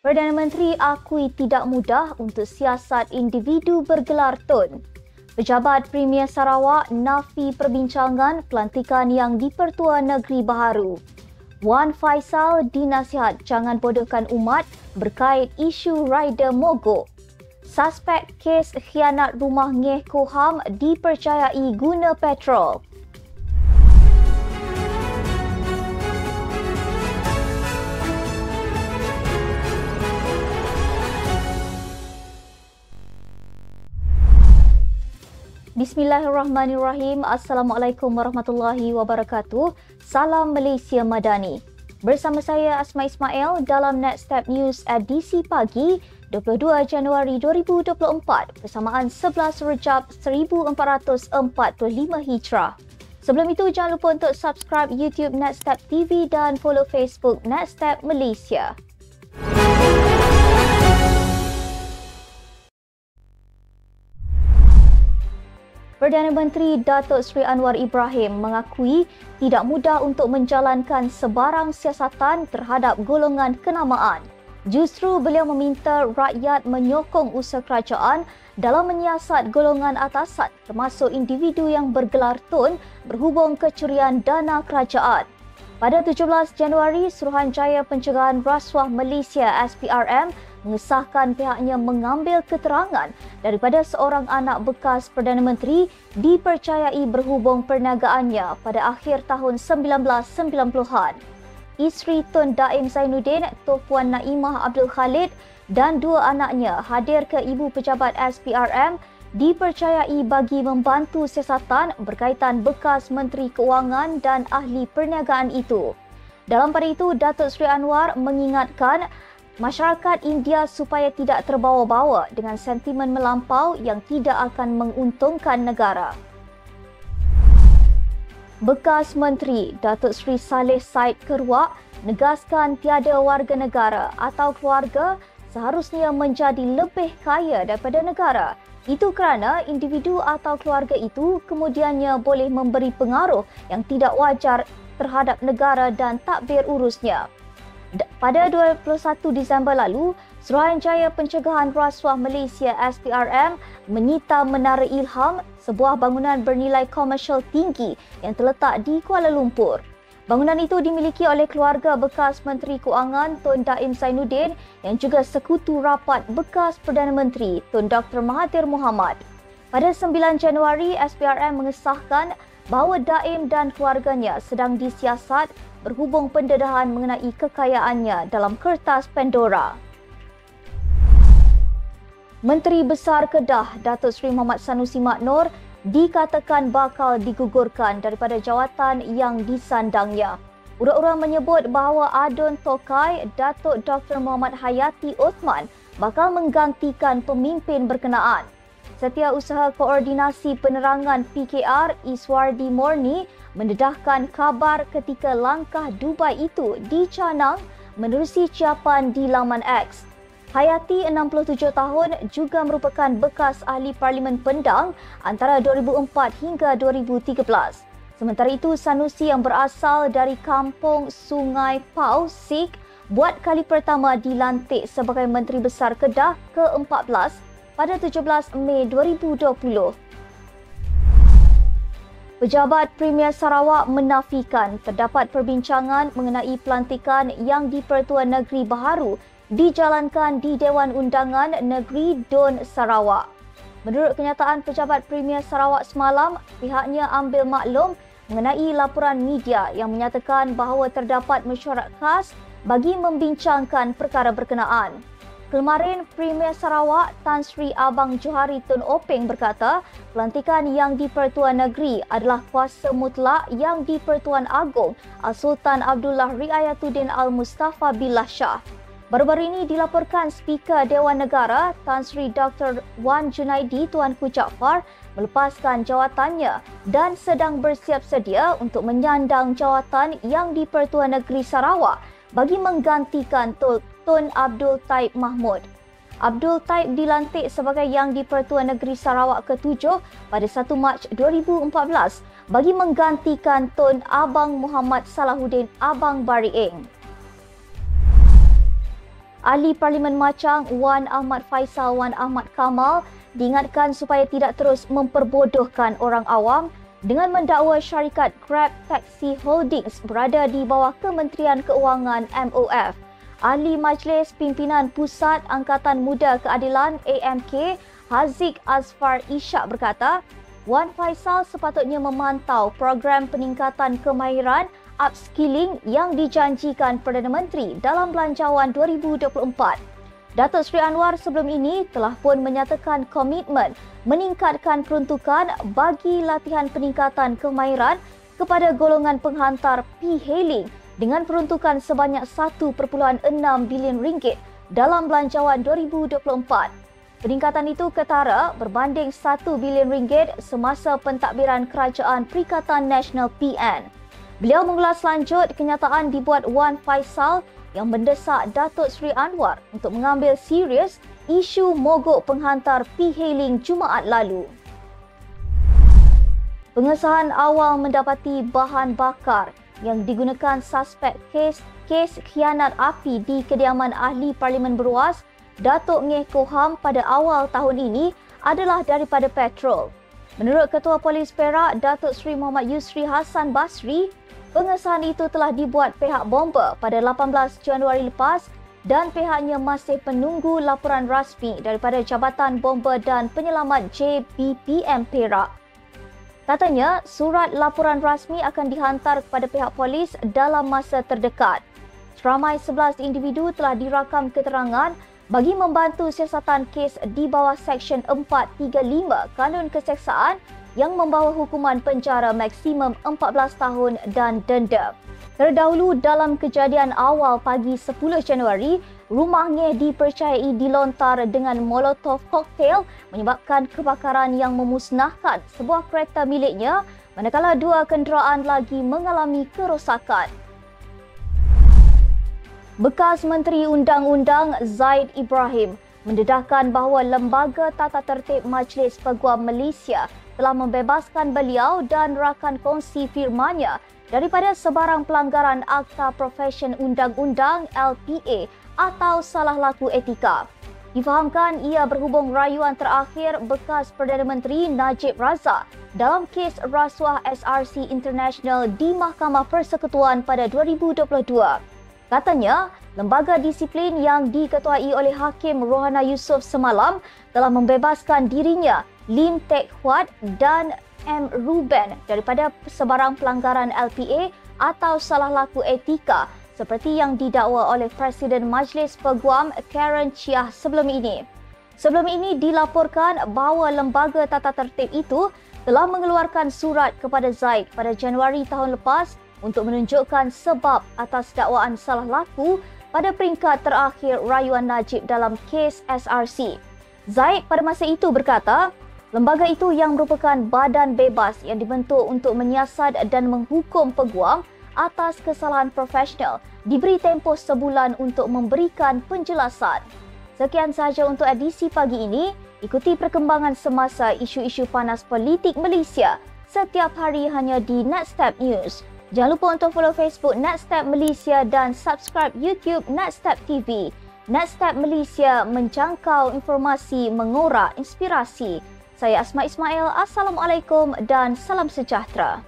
Perdana Menteri akui tidak mudah untuk siasat individu bergelar tun. Pejabat Premier Sarawak nafi perbincangan pelantikan yang di-Pertua Negeri Baharu. Wan Faisal dinasihat jangan bodohkan umat berkait isu rider mogok. Suspek kes khianat rumah Ngeh Koham dipercayai guna petrol. Bismillahirrahmanirrahim. Assalamualaikum warahmatullahi wabarakatuh. Salam Malaysia Madani. Bersama saya Asma Ismail dalam Netstep News edisi pagi 22 Januari 2024 bersamaan 11 Rejab 1445 Hijrah. Sebelum itu jangan lupa untuk subscribe YouTube Netstep TV dan follow Facebook Netstep Malaysia. Perdana Menteri Datuk Seri Anwar Ibrahim mengakui tidak mudah untuk menjalankan sebarang siasatan terhadap golongan kenamaan. Justru beliau meminta rakyat menyokong usaha kerajaan dalam menyiasat golongan atasan termasuk individu yang bergelar tun berhubung kecurian dana kerajaan. Pada 17 Januari, Suruhanjaya Pencegahan Rasuah Malaysia SPRM mengesahkan pihaknya mengambil keterangan daripada seorang anak bekas Perdana Menteri dipercayai berhubung perniagaannya pada akhir tahun 1990-an. Isteri Tun Daim Zainuddin, Puan Naimah Abdul Khalid dan dua anaknya hadir ke Ibu Pejabat SPRM dipercayai bagi membantu siasatan berkaitan bekas Menteri Keuangan dan ahli perniagaan itu. Dalam pada itu, Datuk Seri Anwar mengingatkan masyarakat India supaya tidak terbawa-bawa dengan sentimen melampau yang tidak akan menguntungkan negara. Bekas Menteri Datuk Seri Saleh Said Keruak negaskan tiada warga negara atau keluarga seharusnya menjadi lebih kaya daripada negara. Itu kerana individu atau keluarga itu kemudiannya boleh memberi pengaruh yang tidak wajar terhadap negara dan takbir urusnya. Pada 21 Disember lalu, Suruhanjaya Pencegahan Rasuah Malaysia SPRM menyita Menara Ilham, sebuah bangunan bernilai komersial tinggi yang terletak di Kuala Lumpur. Bangunan itu dimiliki oleh keluarga bekas Menteri Keuangan Tun Daim Zainuddin yang juga sekutu rapat bekas Perdana Menteri Tun Dr. Mahathir Mohamad. Pada 9 Januari, SPRM mengesahkan bahawa Daim dan keluarganya sedang disiasat berhubung pendedahan mengenai kekayaannya dalam kertas Pandora. Menteri Besar Kedah Datuk Seri Muhammad Sanusi Maknor dikatakan bakal digugurkan daripada jawatan yang disandangnya. Urang-urang menyebut bahawa Adun Tokai Datuk Dr. Muhammad Hayati Othman bakal menggantikan pemimpin berkenaan. Setiausaha Koordinasi Penerangan PKR Iswardi Morni mendedahkan kabar ketika langkah Dubai itu dicanang menerusi ciapan di laman X. Hayati, 67 tahun, juga merupakan bekas ahli Parlimen Pendang antara 2004 hingga 2013. Sementara itu, Sanusi yang berasal dari kampung Sungai Pau, Sik, buat kali pertama dilantik sebagai Menteri Besar Kedah ke-14 pada 17 Mei 2020. Pejabat Premier Sarawak menafikan terdapat perbincangan mengenai pelantikan yang di-Pertua Negeri Baharu dijalankan di Dewan Undangan Negeri Dun Sarawak. Menurut kenyataan Pejabat Premier Sarawak semalam, pihaknya ambil maklum mengenai laporan media yang menyatakan bahawa terdapat mesyuarat khas bagi membincangkan perkara berkenaan. Kemarin, Premier Sarawak Tan Sri Abang Johari Tun Openg berkata pelantikan yang di-Pertua Negeri adalah kuasa mutlak yang di-Pertuan Agong Al-Sultan Abdullah Riayatuddin Al-Mustafa Billah Shah. Baru-baru ini dilaporkan Speaker Dewan Negara Tan Sri Dr. Wan Junaidi Tuanku Jaafar melepaskan jawatannya dan sedang bersiap sedia untuk menyandang jawatan yang di-Pertua Negeri Sarawak bagi menggantikan Tun Abdul Taib Mahmud. Abdul Taib dilantik sebagai Yang di-Pertua Negeri Sarawak ke-7 pada 1 Mac 2014 bagi menggantikan Tun Abang Muhammad Salahuddin Abang Bariing. Ahli Parlimen Machang Wan Ahmad Faisal Wan Ahmad Kamal diingatkan supaya tidak terus memperbodohkan orang awam dengan mendakwa syarikat Grab Taxi Holdings berada di bawah Kementerian Keuangan MOF. Ahli Majlis Pimpinan Pusat Angkatan Muda Keadilan AMK Haziq Azfar Ishak berkata, Wan Faisal sepatutnya memantau program peningkatan kemahiran upskilling yang dijanjikan Perdana Menteri dalam Belanjawan 2024. Datuk Seri Anwar sebelum ini telah pun menyatakan komitmen meningkatkan peruntukan bagi latihan peningkatan kemahiran kepada golongan penghantar P-hailing dengan peruntukan sebanyak 1.6 bilion ringgit dalam Belanjawan 2024. Peningkatan itu ketara berbanding 1 bilion ringgit semasa pentadbiran Kerajaan Perikatan Nasional PN. Beliau mengulas lanjut kenyataan dibuat Wan Faisal yang mendesak Datuk Seri Anwar untuk mengambil serius isu mogok penghantar P-hailing Jumaat lalu. Pengesahan awal mendapati bahan bakar yang digunakan suspek kes khianat api di kediaman Ahli Parlimen Beruas Datuk Ngeh Koham pada awal tahun ini adalah daripada petrol. Menurut Ketua Polis Perak, Datuk Seri Muhammad Yusri Hassan Basri, pengesahan itu telah dibuat pihak bomba pada 18 Januari lepas dan pihaknya masih menunggu laporan rasmi daripada Jabatan Bomba dan Penyelamat JBPM Perak. Katanya, surat laporan rasmi akan dihantar kepada pihak polis dalam masa terdekat. Seramai 11 individu telah dirakam keterangan bagi membantu siasatan kes di bawah Seksyen 435 Kanun Keseksaan yang membawa hukuman penjara maksimum 14 tahun dan denda. Terdahulu dalam kejadian awal pagi 10 Januari, rumah Ngeh dipercayai dilontar dengan molotov cocktail menyebabkan kebakaran yang memusnahkan sebuah kereta miliknya, manakala 2 kenderaan lagi mengalami kerosakan. Bekas Menteri Undang-Undang Zaid Ibrahim mendedahkan bahawa Lembaga Tata Tertib Majlis Peguam Malaysia telah membebaskan beliau dan rakan kongsi firmanya daripada sebarang pelanggaran Akta Profesyen Undang-Undang LPA atau salah laku etika. Difahamkan ia berhubung rayuan terakhir bekas Perdana Menteri Najib Razak dalam kes rasuah SRC International di Mahkamah Persekutuan pada 2022. Katanya, lembaga disiplin yang diketuai oleh Hakim Rohana Yusof semalam telah membebaskan dirinya, Lim Teck Huat dan M. Ruben daripada sebarang pelanggaran LPA atau salah laku etika seperti yang didakwa oleh Presiden Majlis Peguam Karen Chiah sebelum ini. Sebelum ini dilaporkan bahawa lembaga tata tertib itu telah mengeluarkan surat kepada Zaid pada Januari tahun lepas untuk menunjukkan sebab atas dakwaan salah laku pada peringkat terakhir rayuan Najib dalam kes SRC. Zaid pada masa itu berkata, lembaga itu yang merupakan badan bebas yang dibentuk untuk menyiasat dan menghukum peguam atas kesalahan profesional diberi tempoh sebulan untuk memberikan penjelasan. Sekian sahaja untuk edisi pagi ini. Ikuti perkembangan semasa isu-isu panas politik Malaysia setiap hari hanya di Netstep News. Jangan lupa untuk follow Facebook Netstep Malaysia dan subscribe YouTube Netstep TV. Netstep Malaysia menjangkau informasi mengorak inspirasi. Saya Asma Ismail. Assalamualaikum dan salam sejahtera.